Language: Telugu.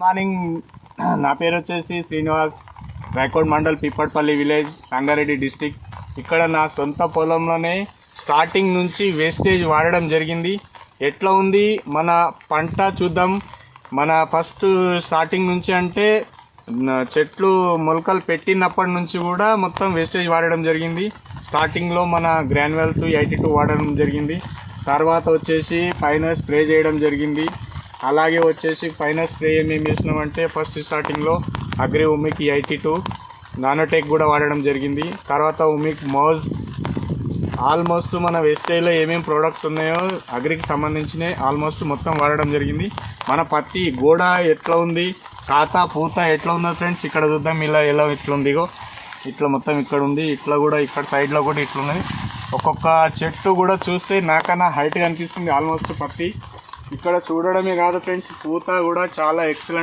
మార్నింగ్ నా పేరు వచ్చేసి శ్రీనివాస్. Rayakod mandal Pippatpalli village, Sangareddy district. ఇక్కడ నా సొంత పొలంలోనే స్టార్టింగ్ నుంచి వేస్టేజ్ వాడడం జరిగింది. ఎట్లా ఉంది మన పంట చూద్దాం. మన ఫస్ట్ స్టార్టింగ్ నుంచి అంటే చెట్లు మొలకలు పెట్టినప్పటి నుంచి కూడా మొత్తం వేస్టేజ్ వాడడం జరిగింది. స్టార్టింగ్లో మన గ్రాన్యువల్స్ 82 వాడడం జరిగింది. తర్వాత వచ్చేసి పైన స్ప్రే చేయడం జరిగింది. అలాగే వచ్చేసి పైన స్ప్రే ఏమేమి వేసినామంటే ఫస్ట్ స్టార్టింగ్లో అగ్రి ఉమిక్ 82, నానోటెక్ కూడా వాడడం జరిగింది. తర్వాత ఉమిక్ మోజ్. ఆల్మోస్ట్ మన వేస్టేజ్లో ఏమేమి ప్రోడక్ట్స్ ఉన్నాయో అగ్రికి సంబంధించినవి ఆల్మోస్ట్ మొత్తం వాడడం జరిగింది. మన పత్తి గోడ ఎట్లా ఉంది, ఖాతా పూత ఎట్లా ఉందో ఫ్రెండ్స్ ఇక్కడ చూద్దాం. ఇలా ఎలా ఎట్లా ఉందిగో ఇట్లా మొత్తం ఇక్కడ ఉంది. ఇట్లా కూడా ఇక్కడ సైడ్లో కూడా ఇట్లా ఉన్నది. ఒక్కొక్క చెట్టు కూడా చూస్తే నాకన్నా హైట్గా అనిపిస్తుంది ఆల్మోస్ట్ పత్తి. ఇక్కడ చూడడమే కాదు ఫ్రెండ్స్, పూత కూడా చాలా ఎక్సలెంట్.